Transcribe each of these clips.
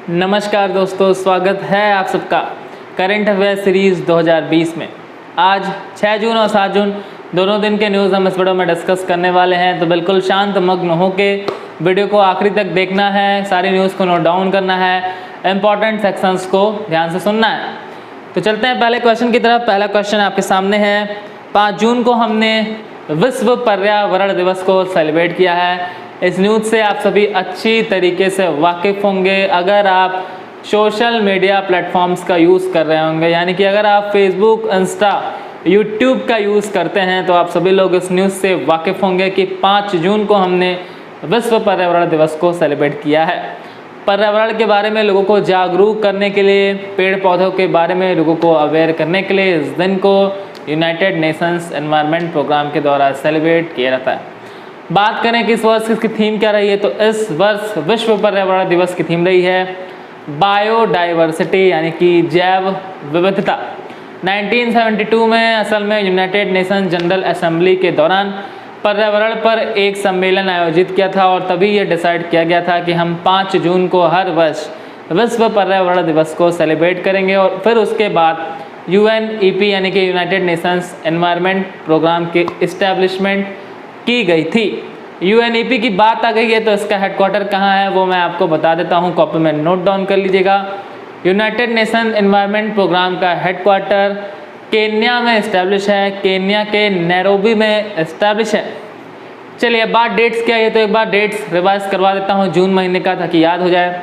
नमस्कार दोस्तों, स्वागत है आप सबका करंट अफेयर सीरीज़ 2020 में। आज 6 जून और 7 जून दोनों दिन के न्यूज़ हम इस वीडियो में डिस्कस करने वाले हैं, तो बिल्कुल शांत मग्न होके वीडियो को आखिरी तक देखना है, सारी न्यूज़ को नोट डाउन करना है, इंपॉर्टेंट सेक्शंस को ध्यान से सुनना है। तो चलते हैं पहले क्वेश्चन की तरफ। पहला क्वेश्चन आपके सामने है। 5 जून को हमने विश्व पर्यावरण दिवस को सेलिब्रेट किया है। इस न्यूज़ से आप सभी अच्छी तरीके से वाकिफ़ होंगे अगर आप सोशल मीडिया प्लेटफॉर्म्स का यूज़ कर रहे होंगे, यानी कि अगर आप फेसबुक, इंस्टा, यूट्यूब का यूज़ करते हैं तो आप सभी लोग इस न्यूज़ से वाकिफ़ होंगे कि 5 जून को हमने विश्व पर्यावरण दिवस को सेलिब्रेट किया है। पर्यावरण के बारे में लोगों को जागरूक करने के लिए, पेड़ पौधों के बारे में लोगों को अवेयर करने के लिए इस दिन को यूनाइटेड नेशंस एनवायरनमेंट प्रोग्राम के द्वारा सेलिब्रेट किया जाता है। बात करें कि इस वर्ष इसकी थीम क्या रही है, तो इस वर्ष विश्व पर्यावरण दिवस की थीम रही है बायोडाइवर्सिटी, यानी कि जैव विविधता। 1972 में असल में यूनाइटेड नेशन जनरल असेंबली के दौरान पर्यावरण पर एक सम्मेलन आयोजित किया था और तभी ये डिसाइड किया गया था कि हम 5 जून को हर वर्ष विश्व पर्यावरण दिवस को सेलिब्रेट करेंगे। और फिर उसके बाद UNEP यानी कि यूनाइटेड नेशंस एनवायरनमेंट प्रोग्राम की इस्टेब्लिशमेंट की गई थी। UNEP की बात आ गई है तो इसका हेडक्वार्टर कहाँ है वो मैं आपको बता देता हूँ, कॉपी में नोट डाउन कर लीजिएगा। यूनाइटेड नेशन एनवायरनमेंट प्रोग्राम का हेडक्वार्टर केन्या में इस्टेब्लिश है, केन्या के नैरोबी में इस्टेब्लिश है। चलिए अब बात डेट्स क्या है, तो एक बार डेट्स रिवाइज करवा देता हूँ जून महीने का, ताकि याद हो जाए।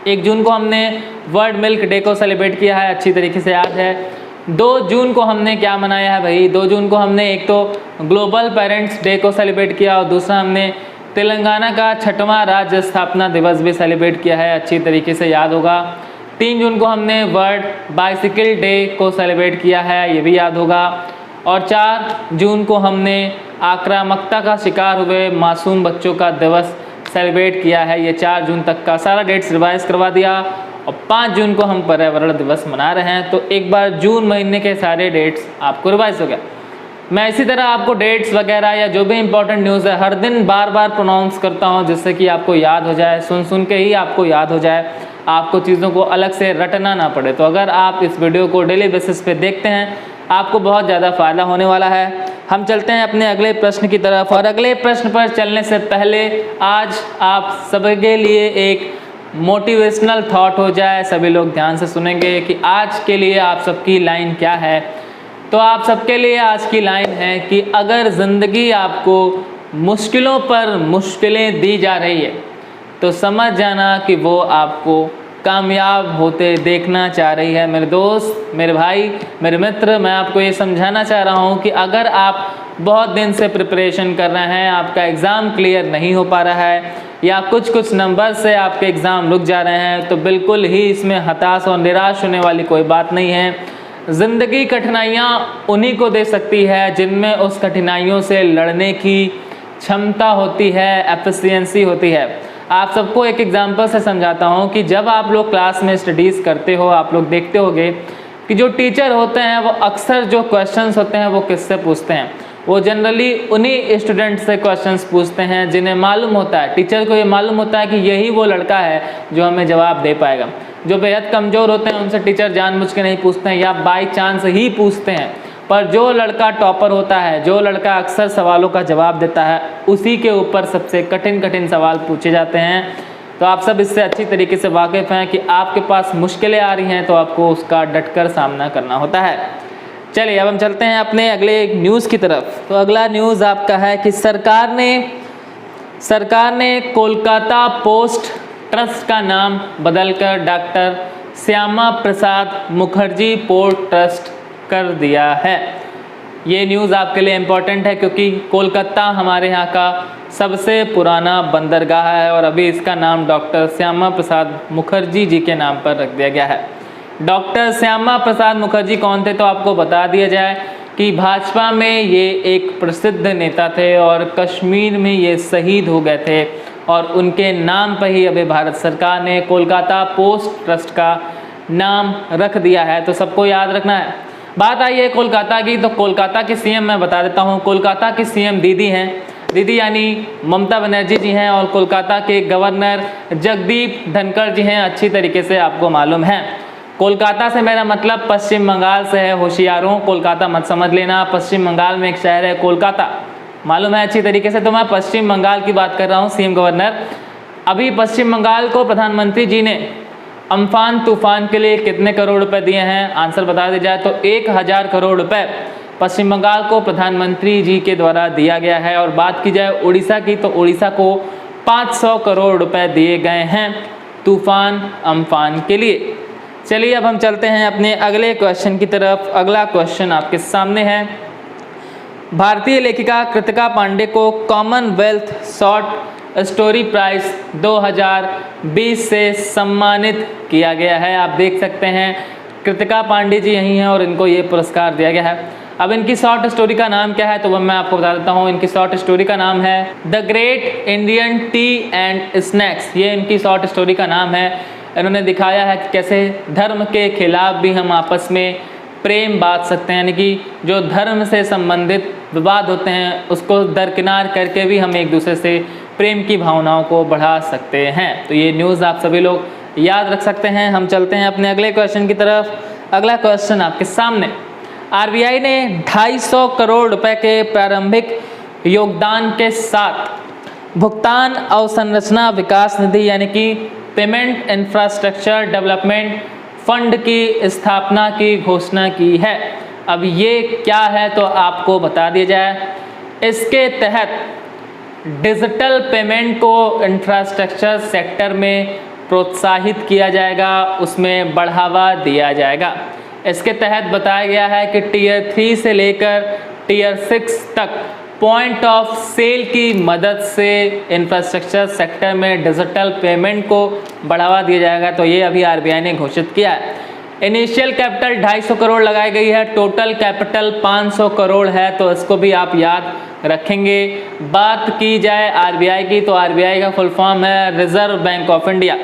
1 जून को हमने वर्ल्ड मिल्क डे को सेलिब्रेट किया है, अच्छी तरीके से याद है। 2 जून को हमने क्या मनाया है भाई, 2 जून को हमने एक तो ग्लोबल पेरेंट्स डे को सेलिब्रेट किया और दूसरा हमने तेलंगाना का 6वां राज्य स्थापना दिवस भी सेलिब्रेट किया है, अच्छी तरीके से याद होगा। 3 जून को हमने वर्ल्ड बाइसिकल डे को सेलिब्रेट किया है, ये भी याद होगा। और 4 जून को हमने आक्रामकता का शिकार हुए मासूम बच्चों का दिवस सेलिब्रेट किया है। ये 4 जून तक का सारा डेट्स रिवाइज करवा दिया और 5 जून को हम पर्यावरण दिवस मना रहे हैं। तो एक बार जून महीने के सारे डेट्स आपको रिवाइज हो गया। मैं इसी तरह आपको डेट्स वगैरह या जो भी इंपॉर्टेंट न्यूज़ है हर दिन बार बार प्रोनाउंस करता हूँ, जिससे कि आपको याद हो जाए, सुन सुन के ही आपको याद हो जाए, आपको चीज़ों को अलग से रटना ना पड़े। तो अगर आप इस वीडियो को डेली बेसिस पे देखते हैं आपको बहुत ज़्यादा फ़ायदा होने वाला है। हम चलते हैं अपने अगले प्रश्न की तरफ, और अगले प्रश्न पर चलने से पहले आज आप सबके लिए एक मोटिवेशनल थॉट हो जाए, सभी लोग ध्यान से सुनेंगे कि आज के लिए आप सबकी लाइन क्या है। तो आप सबके लिए आज की लाइन है कि अगर ज़िंदगी आपको मुश्किलों पर मुश्किलें दी जा रही है तो समझ जाना कि वो आपको कामयाब होते देखना चाह रही है। मेरे दोस्त, मेरे भाई, मेरे मित्र, मैं आपको ये समझाना चाह रहा हूँ कि अगर आप बहुत दिन से प्रिपरेशन कर रहे हैं, आपका एग्ज़ाम क्लियर नहीं हो पा रहा है या कुछ नंबर से आपके एग्ज़ाम रुक जा रहे हैं, तो बिल्कुल ही इसमें हताश और निराश होने वाली कोई बात नहीं है। ज़िंदगी कठिनाइयाँ उन्हीं को दे सकती है जिनमें उस कठिनाइयों से लड़ने की क्षमता होती है, एफिशिएंसी होती है। आप सबको एक एग्जांपल से समझाता हूँ कि जब आप लोग क्लास में स्टडीज़ करते हो, आप लोग देखते होगे कि जो टीचर होते हैं वो अक्सर जो क्वेश्चंस होते हैं वो किससे पूछते हैं, वो जनरली उन्हीं स्टूडेंट से क्वेश्चंस पूछते हैं जिन्हें मालूम होता है, टीचर को ये मालूम होता है कि यही वो लड़का है जो हमें जवाब दे पाएगा। जो बेहद कमज़ोर होते हैं उनसे टीचर जानबूझ के नहीं पूछते हैं या बाई चांस ही पूछते हैं, पर जो लड़का टॉपर होता है, जो लड़का अक्सर सवालों का जवाब देता है, उसी के ऊपर सबसे कठिन सवाल पूछे जाते हैं। तो आप सब इससे अच्छी तरीके से वाकिफ़ हैं कि आपके पास मुश्किलें आ रही हैं तो आपको उसका डटकर सामना करना होता है। चलिए अब हम चलते हैं अपने अगले न्यूज़ की तरफ। तो अगला न्यूज़ आपका है कि सरकार ने कोलकाता पोस्ट ट्रस्ट का नाम बदलकर doctor Shyama Prasad Mukherjee port trust कर दिया है। ये न्यूज़ आपके लिए इम्पॉर्टेंट है क्योंकि कोलकाता हमारे यहाँ का सबसे पुराना बंदरगाह है और अभी इसका नाम डॉक्टर श्यामा प्रसाद मुखर्जी जी के नाम पर रख दिया गया है। डॉक्टर श्यामा प्रसाद मुखर्जी कौन थे, तो आपको बता दिया जाए कि भाजपा में ये एक प्रसिद्ध नेता थे और कश्मीर में ये शहीद हो गए थे और उनके नाम पर ही अभी भारत सरकार ने कोलकाता पोस्ट ट्रस्ट का नाम रख दिया है। तो सबको याद रखना है। बात आई है कोलकाता की, तो कोलकाता की सीएम मैं बता देता हूँ। कोलकाता की सीएम दीदी हैं दीदी यानी ममता बनर्जी जी हैं और कोलकाता के गवर्नर जगदीप धनखड़ जी हैं, अच्छी तरीके से आपको मालूम है। कोलकाता से मेरा मतलब पश्चिम बंगाल से है, होशियारों, कोलकाता मत समझ लेना। पश्चिम बंगाल में एक शहर है कोलकाता, मालूम है अच्छी तरीके से। तो मैं पश्चिम बंगाल की बात कर रहा हूँ, सीएम गवर्नर। अभी पश्चिम बंगाल को प्रधानमंत्री जी ने अम्फान तूफान के लिए कितने करोड़ रुपए दिए हैं, आंसर बता दिया जाए तो 1000 करोड़ रुपए पश्चिम बंगाल को प्रधानमंत्री जी के द्वारा दिया गया है। और बात की जाए उड़ीसा की, तो उड़ीसा को 500 करोड़ रुपए दिए गए हैं तूफान अम्फान के लिए। चलिए अब हम चलते हैं अपने अगले क्वेश्चन की तरफ। अगला क्वेश्चन आपके सामने है, भारतीय लेखिका कृतिका पांडे को कॉमनवेल्थ शॉर्ट स्टोरी प्राइज 2020 से सम्मानित किया गया है। आप देख सकते हैं कृतिका पांडे जी यही हैं और इनको ये पुरस्कार दिया गया है। अब इनकी शॉर्ट स्टोरी का नाम क्या है, तो वह मैं आपको बता देता हूँ। इनकी शॉर्ट स्टोरी का नाम है the great Indian T and snacks, ये इनकी शॉर्ट स्टोरी का नाम है। इन्होंने दिखाया है कि कैसे धर्म के खिलाफ भी हम आपस में प्रेम बांट सकते हैं, यानी कि जो धर्म से संबंधित विवाद होते हैं उसको दरकिनार करके भी हम एक दूसरे से प्रेम की भावनाओं को बढ़ा सकते हैं। तो ये न्यूज़ आप सभी लोग याद रख सकते हैं। हम चलते हैं अपने अगले क्वेश्चन की तरफ। अगला क्वेश्चन आपके सामने, आरबीआई ने 250 करोड़ रुपए के प्रारंभिक योगदान के साथ भुगतान अवसंरचना विकास निधि यानी कि पेमेंट इंफ्रास्ट्रक्चर डेवलपमेंट फंड की स्थापना की घोषणा की है। अब ये क्या है तो आपको बता दिया जाए। इसके तहत डिजिटल पेमेंट को इंफ्रास्ट्रक्चर सेक्टर में प्रोत्साहित किया जाएगा, उसमें बढ़ावा दिया जाएगा। इसके तहत बताया गया है कि टीयर 3 से लेकर टीयर 6 तक पॉइंट ऑफ सेल की मदद से इंफ्रास्ट्रक्चर सेक्टर में डिजिटल पेमेंट को बढ़ावा दिया जाएगा। तो ये अभी आरबीआई ने घोषित किया है। इनिशियल कैपिटल 250 करोड़ लगाई गई है, टोटल कैपिटल 500 करोड़ है, तो इसको भी आप याद रखेंगे। बात की जाए आरबीआई की, तो आरबीआई का फुल फॉर्म है reserve bank of India.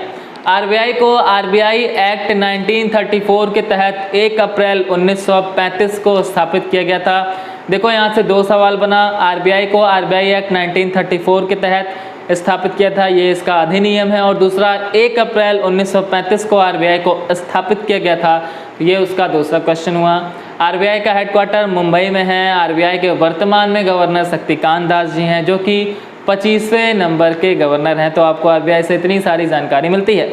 RBI को आरबीआई एक्ट 1934 के तहत 1 अप्रैल 1935 को स्थापित किया गया था। देखो यहाँ से 2 सवाल बना। आरबीआई को आरबीआई एक्ट 1934 के तहत स्थापित किया था, ये इसका अधिनियम है। और दूसरा 1 अप्रैल 1935 को आरबीआई को स्थापित किया गया था, ये उसका दूसरा क्वेश्चन हुआ। आरबीआई का हेडक्वार्टर मुंबई में है। आरबीआई के वर्तमान में गवर्नर शक्तिकांत दास जी हैं, जो कि 25वें नंबर के गवर्नर हैं। तो आपको आरबीआई से इतनी सारी जानकारी मिलती है।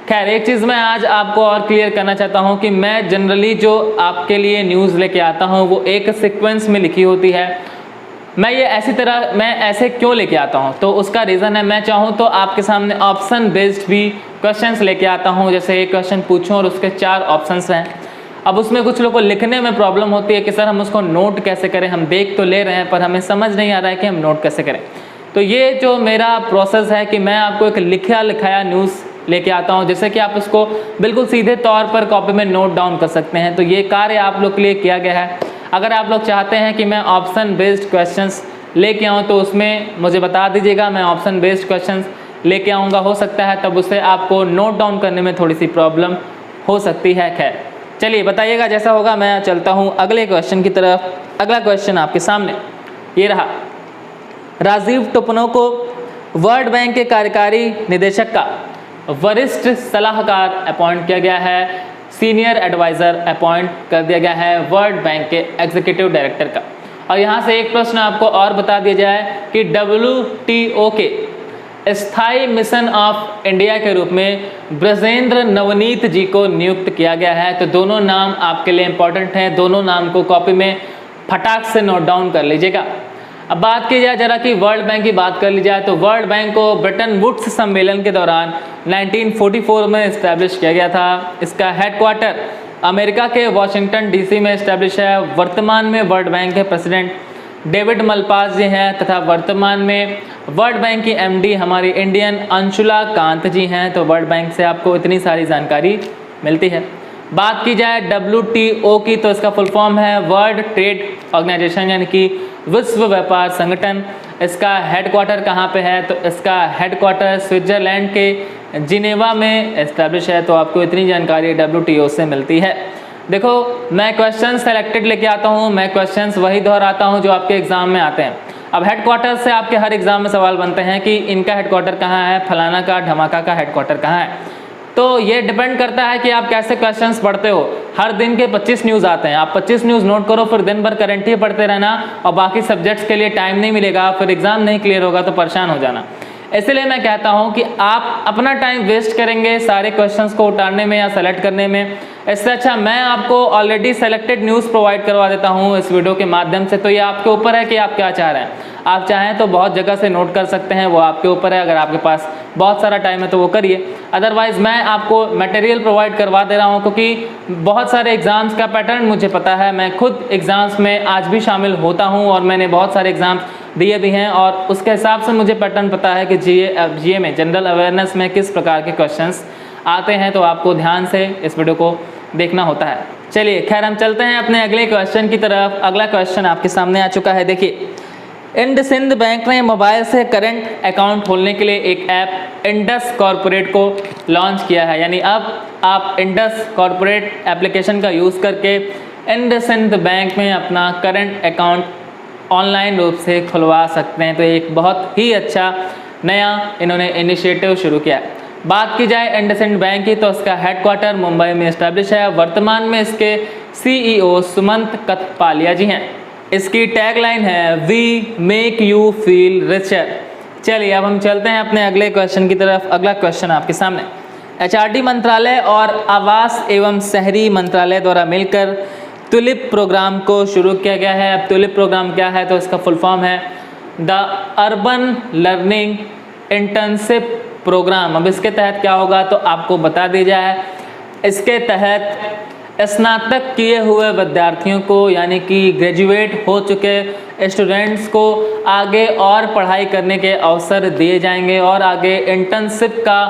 खैर एक चीज़ मैं आज आपको और क्लियर करना चाहता हूं कि मैं जनरली जो आपके लिए न्यूज़ लेके आता हूं वो एक सीक्वेंस में लिखी होती है। मैं ऐसे क्यों लेके आता हूं, तो उसका रीज़न है, मैं चाहूं तो आपके सामने ऑप्शन बेस्ड भी क्वेश्चंस लेके आता हूं। जैसे एक क्वेश्चन पूछूं और उसके 4 ऑप्शंस हैं। अब उसमें कुछ लोगों को लिखने में प्रॉब्लम होती है कि सर हम उसको नोट कैसे करें, हम देख तो ले रहे हैं पर हमें समझ नहीं आ रहा है कि हम नोट कैसे करें। तो ये जो मेरा प्रोसेस है कि मैं आपको एक लिखाया न्यूज़ लेके आता हूँ, जैसे कि आप उसको बिल्कुल सीधे तौर पर कॉपी में नोट डाउन कर सकते हैं। तो ये कार्य आप लोग के लिए किया गया है। अगर आप लोग चाहते हैं कि मैं ऑप्शन बेस्ड क्वेश्चंस लेके आऊँ तो उसमें मुझे बता दीजिएगा, मैं ऑप्शन बेस्ड क्वेश्चंस लेके आऊँगा। हो सकता है तब उससे आपको नोट डाउन करने में थोड़ी सी प्रॉब्लम हो सकती है। खैर चलिए बताइएगा, जैसा होगा। मैं चलता हूँ अगले क्वेश्चन की तरफ। अगला क्वेश्चन आपके सामने ये रहा, राजीव टुपनो को वर्ल्ड बैंक के कार्यकारी निदेशक का वरिष्ठ सलाहकार अपॉइंट किया गया है, सीनियर एडवाइज़र अपॉइंट कर दिया गया है वर्ल्ड बैंक के एग्जीक्यूटिव डायरेक्टर का। और यहाँ से एक प्रश्न आपको और बता दिया जाए कि WTO के स्थायी मिशन ऑफ इंडिया के रूप में ब्रजेंद्र नवनीत जी को नियुक्त किया गया है। तो दोनों नाम आपके लिए इंपॉर्टेंट हैं, दोनों नाम को कॉपी में फटाक से नोट डाउन कर लीजिएगा। अब बात की जाए जरा कि वर्ल्ड बैंक की बात कर ली जाए तो वर्ल्ड बैंक को ब्रिटेन वुड्स सम्मेलन के दौरान 1944 में इस्टेब्लिश किया गया था। इसका हेडक्वार्टर अमेरिका के वाशिंगटन DC में इस्टेब्लिश है। वर्तमान में वर्ल्ड बैंक के प्रेसिडेंट डेविड मलपास जी हैं तथा वर्तमान में वर्ल्ड बैंक की MD हमारी इंडियन अंशुला कांत जी हैं। तो वर्ल्ड बैंक से आपको इतनी सारी जानकारी मिलती है। बात की जाए WTO की तो इसका फुल फॉर्म है वर्ल्ड ट्रेड ऑर्गेनाइजेशन यानी कि विश्व व्यापार संगठन। इसका हेडक्वार्टर कहाँ पे है, तो इसका हेडक्वार्टर स्विट्जरलैंड के जिनेवा में इस्टेब्लिश है। तो आपको इतनी जानकारी WTO से मिलती है। देखो मैं क्वेश्चन सेलेक्टेड लेके आता हूँ, मैं क्वेश्चंस वही दोहराता हूँ जो आपके एग्जाम में आते हैं। अब हेडक्वार्टर से आपके हर एग्जाम में सवाल बनते हैं कि इनका हेडक्वार्टर कहाँ है, फलाना का धमाका का हेडक्वार्टर कहाँ है। तो ये डिपेंड करता है कि आप कैसे क्वेश्चंस पढ़ते हो। हर दिन के 25 न्यूज़ आते हैं, आप 25 न्यूज़ नोट करो, फिर दिन भर करंट ही पढ़ते रहना और बाकी सब्जेक्ट्स के लिए टाइम नहीं मिलेगा, फिर एग्जाम नहीं क्लियर होगा तो परेशान हो जाना। इसलिए मैं कहता हूं कि आप अपना टाइम वेस्ट करेंगे सारे क्वेश्चंस को उतारने में या सेलेक्ट करने में, इससे अच्छा मैं आपको ऑलरेडी सेलेक्टेड न्यूज़ प्रोवाइड करवा देता हूं इस वीडियो के माध्यम से। तो ये आपके ऊपर है कि आप क्या चाह रहे हैं। आप चाहें तो बहुत जगह से नोट कर सकते हैं, वो आपके ऊपर है। अगर आपके पास बहुत सारा टाइम है तो वो करिए, अदरवाइज़ मैं आपको मटेरियल प्रोवाइड करवा दे रहा हूँ, क्योंकि बहुत सारे एग्ज़ाम्स का पैटर्न मुझे पता है। मैं खुद एग्ज़ाम्स में आज भी शामिल होता हूँ और मैंने बहुत सारे एग्ज़ाम्स दिए भी हैं और उसके हिसाब से मुझे पैटर्न पता है कि जीए में जनरल अवेयरनेस में किस प्रकार के क्वेश्चंस आते हैं। तो आपको ध्यान से इस वीडियो को देखना होता है। चलिए खैर हम चलते हैं अपने अगले क्वेश्चन की तरफ। अगला क्वेश्चन आपके सामने आ चुका है। देखिए, इंडसिंध बैंक ने मोबाइल से करंट अकाउंट खोलने के लिए एक ऐप इंडस कॉर्पोरेट को लॉन्च किया है। यानी अब आप इंडस कॉर्पोरेट एप्लीकेशन का यूज़ करके इंडसिंध बैंक में अपना करंट अकाउंट ऑनलाइन रूप से खुलवा सकते हैं। तो एक बहुत ही अच्छा नया इन्होंने इनिशिएटिव शुरू किया है। बात की जाए इंडसिंध बैंक की तो उसका हेडक्वार्टर मुंबई में इस्टेब्लिश है। वर्तमान में इसके सीईओ सुमंत कथपालिया जी हैं। इसकी टैगलाइन है we make you feel richer. चलिए अब हम चलते हैं अपने अगले क्वेश्चन की तरफ। अगला क्वेश्चन आपके सामने, एचआरडी मंत्रालय और आवास एवं शहरी मंत्रालय द्वारा मिलकर तुलिप प्रोग्राम को शुरू किया गया है। अब तुलिप प्रोग्राम क्या है तो इसका फुल फॉर्म है the urban learning internship programme. अब इसके तहत क्या होगा तो आपको बता दिया जाए। इसके तहत स्नातक किए हुए विद्यार्थियों को यानी कि ग्रेजुएट हो चुके स्टूडेंट्स को आगे और पढ़ाई करने के अवसर दिए जाएंगे और आगे इंटर्नशिप का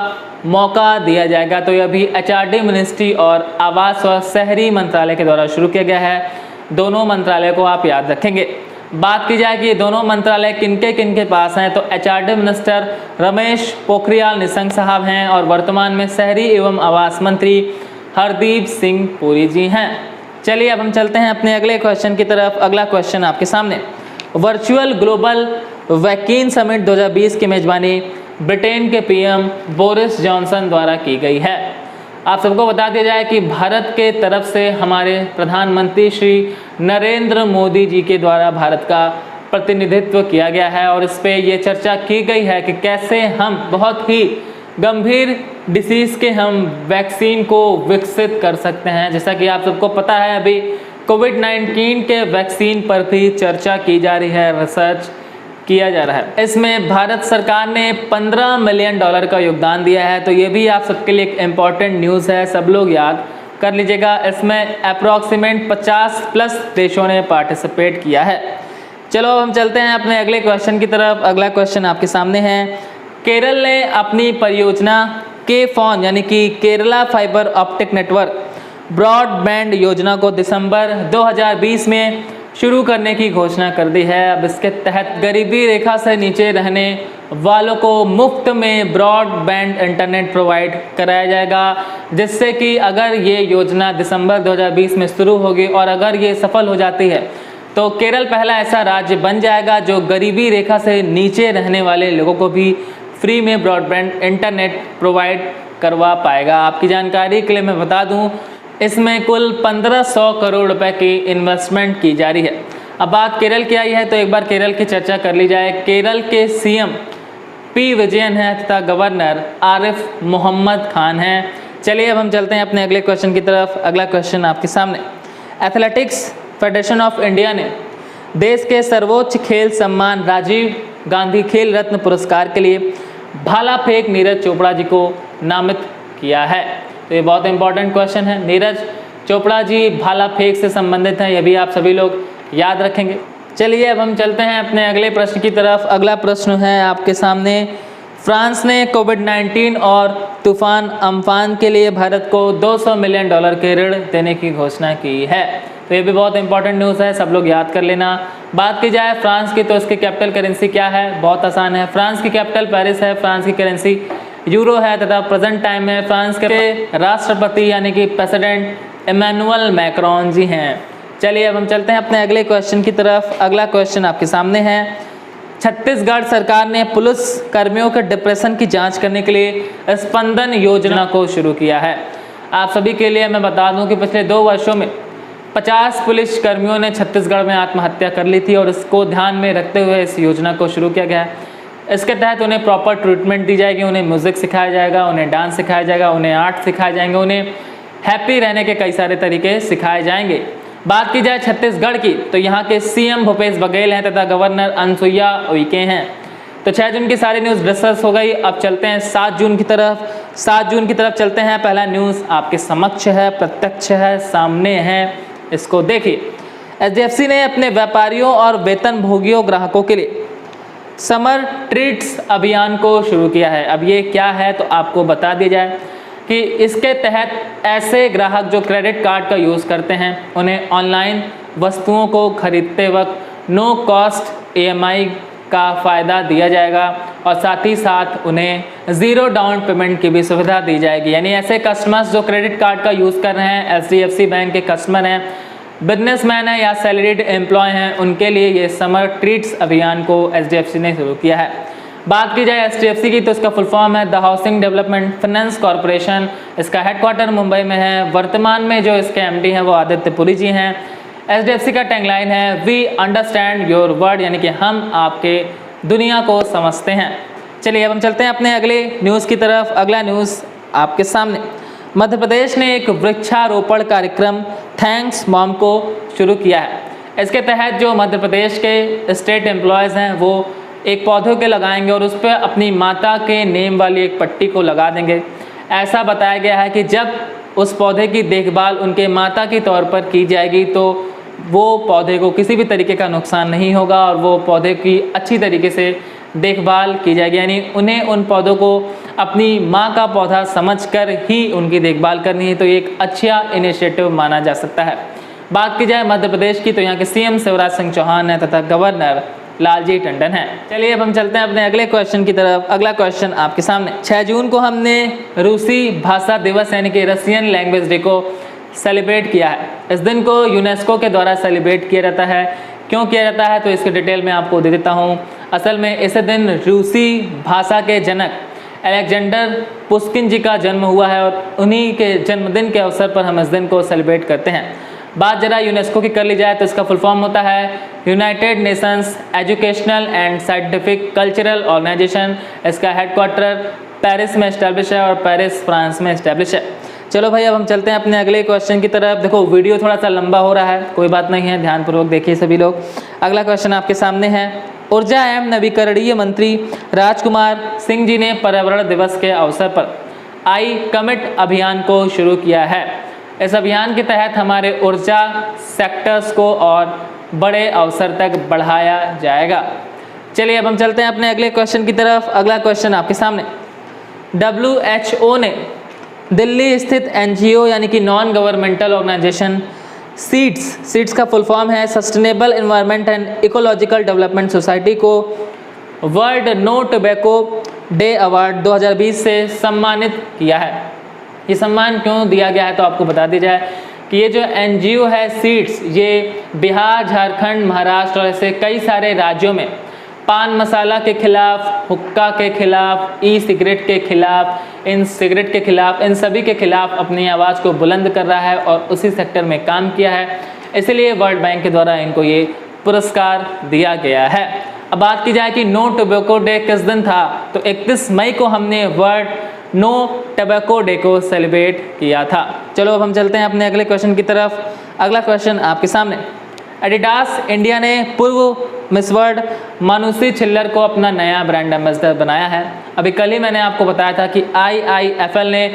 मौका दिया जाएगा। तो यह भी एचआरडी मिनिस्ट्री और आवास और शहरी मंत्रालय के द्वारा शुरू किया गया है। दोनों मंत्रालय को आप याद रखेंगे। बात की जाए कि ये दोनों मंत्रालय किनके पास हैं तो एचआरडी मिनिस्टर रमेश पोखरियाल निशंक साहब हैं और वर्तमान में शहरी एवं आवास मंत्री हरदीप सिंह पुरी जी हैं। चलिए अब हम चलते हैं अपने अगले क्वेश्चन की तरफ। अगला क्वेश्चन आपके सामने, वर्चुअल ग्लोबल वैक्सीन समिट 2020 की मेजबानी ब्रिटेन के पीएम बोरिस जॉनसन द्वारा की गई है। आप सबको बता दिया जाए कि भारत के तरफ से हमारे प्रधानमंत्री श्री नरेंद्र मोदी जी के द्वारा भारत का प्रतिनिधित्व किया गया है और इस पे ये चर्चा की गई है कि कैसे हम बहुत ही गंभीर डिसीज़ के हम वैक्सीन को विकसित कर सकते हैं। जैसा कि आप सबको पता है अभी कोविड-19 के वैक्सीन पर भी चर्चा की जा रही है, रिसर्च किया जा रहा है। इसमें भारत सरकार ने $15 मिलियन का योगदान दिया है। तो ये भी आप सबके लिए एक इम्पॉर्टेंट न्यूज़ है, सब लोग याद कर लीजिएगा। इसमें अप्रॉक्सीमेट 50+ देशों ने पार्टिसिपेट किया है। चलो हम चलते हैं अपने अगले क्वेश्चन की तरफ। अगला क्वेश्चन आपके सामने है, केरल ने अपनी परियोजना के-फॉन यानी कि Kerala fibre optic network broadband योजना को दिसंबर 2020 में शुरू करने की घोषणा कर दी है। अब इसके तहत गरीबी रेखा से नीचे रहने वालों को मुफ्त में ब्रॉडबैंड इंटरनेट प्रोवाइड कराया जाएगा, जिससे कि अगर ये योजना दिसंबर 2020 में शुरू होगी और अगर ये सफल हो जाती है तो केरल पहला ऐसा राज्य बन जाएगा जो गरीबी रेखा से नीचे रहने वाले लोगों को भी फ्री में ब्रॉडबैंड इंटरनेट प्रोवाइड करवा पाएगा। आपकी जानकारी के लिए मैं बता दूं, इसमें कुल 1500 करोड़ रुपए की इन्वेस्टमेंट की जा रही है। अब बात केरल की आई है तो एक बार केरल की चर्चा कर ली जाए। केरल के सीएम पी विजयन है तथा गवर्नर आरिफ मोहम्मद खान हैं। चलिए अब हम चलते हैं अपने अगले क्वेश्चन की तरफ। अगला क्वेश्चन आपके सामने, एथलेटिक्स फेडरेशन ऑफ इंडिया ने देश के सर्वोच्च खेल सम्मान राजीव गांधी खेल रत्न पुरस्कार के लिए भाला फेंक नीरज चोपड़ा जी को नामित किया है। तो ये बहुत इंपॉर्टेंट क्वेश्चन है। नीरज चोपड़ा जी भाला फेंक से संबंधित हैं, ये भी आप सभी लोग याद रखेंगे। चलिए अब हम चलते हैं अपने अगले प्रश्न की तरफ। अगला प्रश्न है आपके सामने, फ्रांस ने कोविड-19 और तूफान अम्फान के लिए भारत को $200 मिलियन के ऋण देने की घोषणा की है। तो ये भी बहुत इंपॉर्टेंट न्यूज़ है, सब लोग याद कर लेना। बात की जाए फ्रांस की तो इसकी कैपिटल करेंसी क्या है, बहुत आसान है। फ्रांस की कैपिटल पेरिस है, फ्रांस की करेंसी यूरो है तथा प्रेजेंट टाइम में फ्रांस के राष्ट्रपति यानी कि प्रेसिडेंट इमैनुअल मैक्रोन जी हैं। चलिए अब हम चलते हैं अपने अगले क्वेश्चन की तरफ। अगला क्वेश्चन आपके सामने है, छत्तीसगढ़ सरकार ने पुलिस कर्मियों के डिप्रेशन की जांच करने के लिए स्पंदन योजना को शुरू किया है। आप सभी के लिए मैं बता दूं कि पिछले 2 वर्षों में 50 पुलिस कर्मियों ने छत्तीसगढ़ में आत्महत्या कर ली थी और इसको ध्यान में रखते हुए इस योजना को शुरू किया गया है। इसके तहत उन्हें प्रॉपर ट्रीटमेंट दी जाएगी, उन्हें म्यूज़िक सिखाया जाएगा, उन्हें डांस सिखाया जाएगा, उन्हें आर्ट सिखाए जाएंगे, उन्हें हैप्पी रहने के कई सारे तरीके सिखाए जाएंगे। बात की जाए छत्तीसगढ़ की तो यहाँ के सीएम भूपेश बघेल हैं तथा गवर्नर अनुसुईया उइके हैं। तो 6 जून की सारी न्यूज़ डिस्कस हो गई। अब चलते हैं 7 जून की तरफ। 7 जून की तरफ चलते हैं। पहला न्यूज़ आपके समक्ष है, प्रत्यक्ष है, सामने है, इसको देखिए। एचडीएफसी ने अपने व्यापारियों और वेतन भोगियों ग्राहकों के लिए समर ट्रीट्स अभियान को शुरू किया है। अब ये क्या है तो आपको बता दिया जाए कि इसके तहत ऐसे ग्राहक जो क्रेडिट कार्ड का यूज़ करते हैं उन्हें ऑनलाइन वस्तुओं को खरीदते वक्त नो कॉस्ट EMI का फ़ायदा दिया जाएगा और साथ ही साथ उन्हें 0 डाउन पेमेंट की भी सुविधा दी जाएगी। यानी ऐसे कस्टमर्स जो क्रेडिट कार्ड का यूज़ कर रहे हैं, HDFC बैंक के कस्टमर हैं, बिजनेसमैन है या सैलरीड एम्प्लॉय हैं, उनके लिए ये समर ट्रीट्स अभियान को HDFC ने शुरू किया है। बात की जाए HDFC की तो इसका फुल फॉर्म है the housing development finance corporation. इसका हेडक्वार्टर मुंबई में है। वर्तमान में जो इसके MD हैं वो आदित्य पुरी जी हैं। HDFC का टैगलाइन है वी अंडरस्टैंड योर वर्ड, यानी कि हम आपके दुनिया को समझते हैं। चलिए अब हम चलते हैं अपने अगले न्यूज़ की तरफ। अगला न्यूज़ आपके सामने। मध्य प्रदेश ने एक वृक्षारोपण कार्यक्रम थैंक्स मॉम को शुरू किया है। इसके तहत जो मध्य प्रदेश के स्टेट एम्प्लॉयज़ हैं वो एक पौधे के लगाएंगे और उस पर अपनी माता के नेम वाली एक पट्टी को लगा देंगे। ऐसा बताया गया है कि जब उस पौधे की देखभाल उनके माता के तौर पर की जाएगी तो वो पौधे को किसी भी तरीके का नुकसान नहीं होगा और वो पौधे की अच्छी तरीके से देखभाल की जाएगी। यानी उन्हें उन पौधों को अपनी माँ का पौधा समझकर ही उनकी देखभाल करनी है। तो ये एक अच्छा इनिशिएटिव माना जा सकता है। बात की जाए मध्य प्रदेश की तो यहाँ के CM शिवराज सिंह चौहान है तथा गवर्नर लालजी टंडन है। चलिए अब हम चलते हैं अपने अगले क्वेश्चन की तरफ। अगला क्वेश्चन आपके सामने। 6 जून को हमने रूसी भाषा दिवस यानी कि रशियन लैंग्वेज डे को सेलिब्रेट किया है। इस दिन को यूनेस्को के द्वारा सेलिब्रेट किया जाता है। क्यों किया जाता है तो इसकी डिटेल में आपको दे देता हूँ। असल में इस दिन रूसी भाषा के जनक अलेक्जेंडर पुश्किन जी का जन्म हुआ है और उन्हीं के जन्मदिन के अवसर पर हम इस दिन को सेलिब्रेट करते हैं। बात जरा यूनेस्को की कर ली जाए तो इसका फुल फॉर्म होता है United Nations Educational and Scientific Cultural Organization. इसका हेडक्वार्टर पेरिस में इस्टेब्लिश है और पेरिस फ्रांस में इस्टेब्लिश है। चलो भाई अब हम चलते हैं अपने अगले क्वेश्चन की तरफ। देखो वीडियो थोड़ा सा लंबा हो रहा है, कोई बात नहीं है, ध्यानपूर्वक देखिए सभी लोग। अगला क्वेश्चन आपके सामने है। ऊर्जा एवं नवीकरणीय मंत्री राजकुमार सिंह जी ने पर्यावरण दिवस के अवसर पर आई कमिट अभियान को शुरू किया है। इस अभियान के तहत हमारे ऊर्जा सेक्टर्स को और बड़े अवसर तक बढ़ाया जाएगा। चलिए अब हम चलते हैं अपने अगले क्वेश्चन की तरफ। अगला क्वेश्चन आपके सामने। WHO ने दिल्ली स्थित NGO यानी कि नॉन गवर्नमेंटल ऑर्गेनाइजेशन सीड्स का फुल फॉर्म है sustainable environment and ecological development society को world no tobacco day award 2020 से सम्मानित किया है। ये सम्मान क्यों दिया गया है तो आपको बता दी जाए कि ये जो NGO है सीड्स, ये बिहार, झारखंड, महाराष्ट्र और ऐसे कई सारे राज्यों में पान मसाला के खिलाफ, हुक्का के खिलाफ, ई सिगरेट के खिलाफ, इन सिगरेट के खिलाफ, इन सभी के खिलाफ अपनी आवाज़ को बुलंद कर रहा है और उसी सेक्टर में काम किया है। इसलिए वर्ल्ड बैंक के द्वारा इनको ये पुरस्कार दिया गया है। अब बात की जाए कि नो टोबैको डे किस दिन था तो 31 मई को हमने वर्ल्ड नो टोबैको डे को सेलिब्रेट किया था। चलो अब हम चलते हैं अपने अगले क्वेश्चन की तरफ। अगला क्वेश्चन आपके सामने। एडिडास इंडिया ने पूर्व मिस वर्ल्ड मानुषी छिल्लर को अपना नया ब्रांड एम्बेसडर बनाया है। अभी कल ही मैंने आपको बताया था कि IIFL ने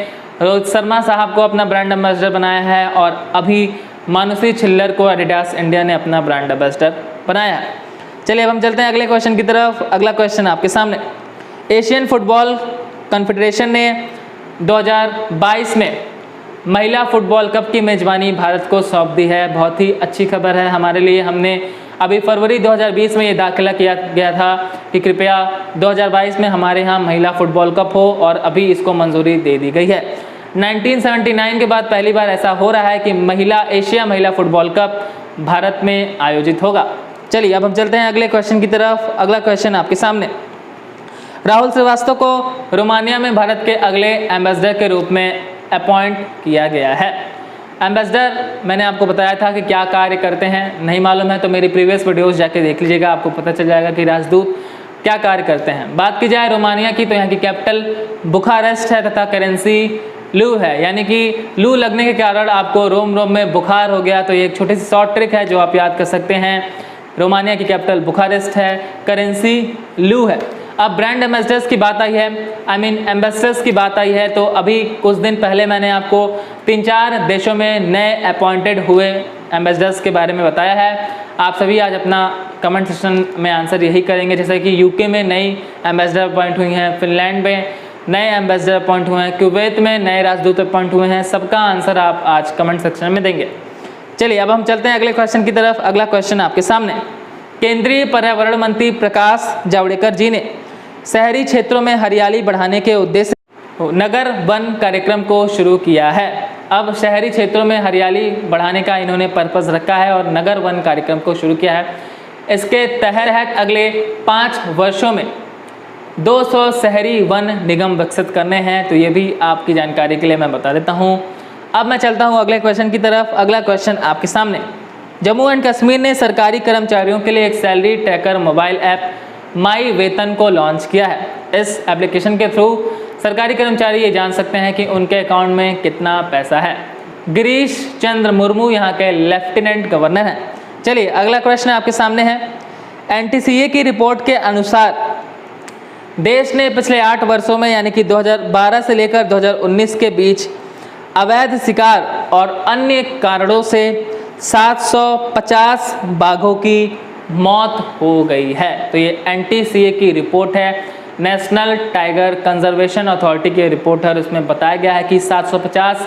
रोहित शर्मा साहब को अपना ब्रांड एम्बेसडर बनाया है और अभी मानुषी छिल्लर को एडिडास इंडिया ने अपना ब्रांड एम्बेसडर बनाया है। चलिए अब हम चलते हैं अगले क्वेश्चन की तरफ। अगला क्वेश्चन आपके सामने। एशियन फुटबॉल कॉन्फेडरेशन ने 2022 में महिला फुटबॉल कप की मेज़बानी भारत को सौंप दी है। बहुत ही अच्छी खबर है हमारे लिए। हमने अभी फरवरी 2020 में ये दाखिला किया गया था कि कृपया 2022 में हमारे यहाँ महिला फुटबॉल कप हो और अभी इसको मंजूरी दे दी गई है। 1979 के बाद पहली बार ऐसा हो रहा है कि एशिया महिला फुटबॉल कप भारत में आयोजित होगा। चलिए अब हम चलते हैं अगले क्वेश्चन की तरफ। अगला क्वेश्चन आपके सामने, राहुल श्रीवास्तव को रोमानिया में भारत के अगले एम्बेसडर के रूप में अपॉइंट किया गया है। एम्बेसडर मैंने आपको बताया था कि क्या कार्य करते हैं, नहीं मालूम है तो मेरी प्रीवियस वीडियोस जाके देख लीजिएगा, आपको पता चल जाएगा कि राजदूत क्या कार्य करते हैं। बात की जाए रोमानिया की तो यहाँ की कैपिटल बुखारेस्ट है तथा करेंसी लू है, यानी कि लू लगने के कारण आपको रोम में बुखार हो गया, तो ये एक छोटी सी शॉर्ट ट्रिक है जो आप याद कर सकते हैं। रोमानिया की कैपिटल बुखारेस्ट है, करेंसी लू है। अब ब्रांड एम्बेसडर्स की बात आई है, एम्बेसडर्स की बात आई है, तो अभी कुछ दिन पहले मैंने आपको 3-4 देशों में नए अपॉइंटेड हुए एम्बेसडर्स के बारे में बताया है। आप सभी आज अपना कमेंट सेक्शन में आंसर यही करेंगे, जैसे कि यूके में नई एम्बेसडर अपॉइंट हुई हैं, फिनलैंड में नए एम्बेसडर अपॉइंट हुए हैं, कुवैत में नए राजदूत अपॉइंट हुए हैं। सबका आंसर आप आज कमेंट सेक्शन में देंगे। चलिए अब हम चलते हैं अगले क्वेश्चन की तरफ। अगला क्वेश्चन आपके सामने, केंद्रीय पर्यावरण मंत्री प्रकाश जावड़ेकर जी ने शहरी क्षेत्रों में हरियाली बढ़ाने के उद्देश्य नगर वन कार्यक्रम को शुरू किया है। अब शहरी क्षेत्रों में हरियाली बढ़ाने का इन्होंने पर्पस रखा है और नगर वन कार्यक्रम को शुरू किया है। इसके तहत अगले 5 वर्षों में 200 शहरी वन निगम विकसित करने हैं, तो ये भी आपकी जानकारी के लिए मैं बता देता हूँ। अब मैं चलता हूँ अगले क्वेश्चन की तरफ। अगला क्वेश्चन आपके सामने, जम्मू एंड कश्मीर ने सरकारी कर्मचारियों के लिए एक सैलरी ट्रैकर मोबाइल ऐप माई वेतन को लॉन्च किया है। इस एप्लीकेशन के थ्रू सरकारी कर्मचारी ये जान सकते हैं कि उनके अकाउंट में कितना पैसा है। गिरीश चंद्र मुर्मू यहाँ के लेफ्टिनेंट गवर्नर हैं। चलिए अगला क्वेश्चन आपके सामने है, NTCA की रिपोर्ट के अनुसार देश ने पिछले 8 वर्षों में यानी कि 2012 से लेकर 2019 के बीच अवैध शिकार और अन्य कारणों से 750 बाघों की मौत हो गई है। तो ये NTCA की रिपोर्ट है, नेशनल टाइगर कंजर्वेशन अथॉरिटी की रिपोर्ट है और इसमें बताया गया है कि 750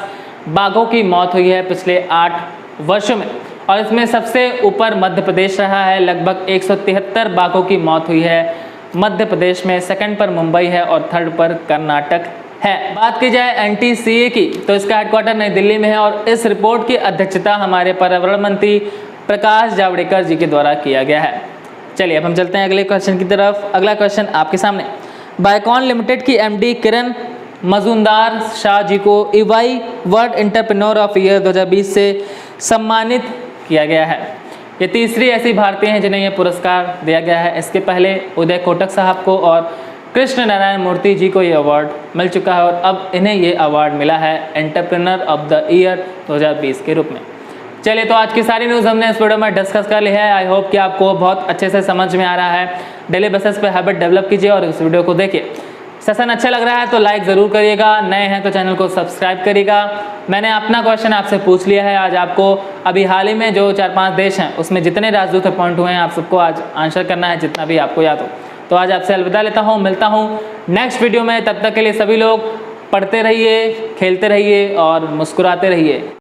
बाघों की मौत हुई है पिछले 8 वर्षों में। और इसमें सबसे ऊपर मध्य प्रदेश रहा है, लगभग 173 बाघों की मौत हुई है मध्य प्रदेश में। सेकंड पर मुंबई है और थर्ड पर कर्नाटक है। बात की जाए NTCA की तो इसका हेडक्वार्टर नई दिल्ली में है और इस रिपोर्ट की अध्यक्षता हमारे पर्यावरण मंत्री प्रकाश जावड़ेकर जी के द्वारा किया गया है। चलिए अब हम चलते हैं अगले क्वेश्चन की तरफ। अगला क्वेश्चन आपके सामने, बायकॉन लिमिटेड की MD किरण मजूमदार शाह जी को EY world entrepreneur of year 2020 से सम्मानित किया गया है। ये तीसरी ऐसी भारतीय हैं जिन्हें ये पुरस्कार दिया गया है। इसके पहले उदय कोटक साहब को और कृष्ण नारायण मूर्ति जी को ये अवार्ड मिल चुका है और अब इन्हें ये अवार्ड मिला है एंटरप्रेन्योर ऑफ द ईयर 2020 के रूप में। चलिए तो आज की सारी न्यूज़ हमने इस वीडियो में डिस्कस कर ली है। आई होप कि आपको बहुत अच्छे से समझ में आ रहा है। डेली बेसिस पे हैबिट डेवलप कीजिए और इस वीडियो को देखिए। सेशन अच्छा लग रहा है तो लाइक ज़रूर करिएगा, नए हैं तो चैनल को सब्सक्राइब करिएगा। मैंने अपना क्वेश्चन आपसे पूछ लिया है। आज आपको अभी हाल ही में जो 4-5 देश हैं उसमें जितने राजदूत अपॉइंट हुए हैं आप सबको आज आंसर करना है, जितना भी आपको याद हो। तो आज आपसे अलविदा लेता हूँ, मिलता हूँ नेक्स्ट वीडियो में। तब तक के लिए सभी लोग पढ़ते रहिए, खेलते रहिए और मुस्कुराते रहिए।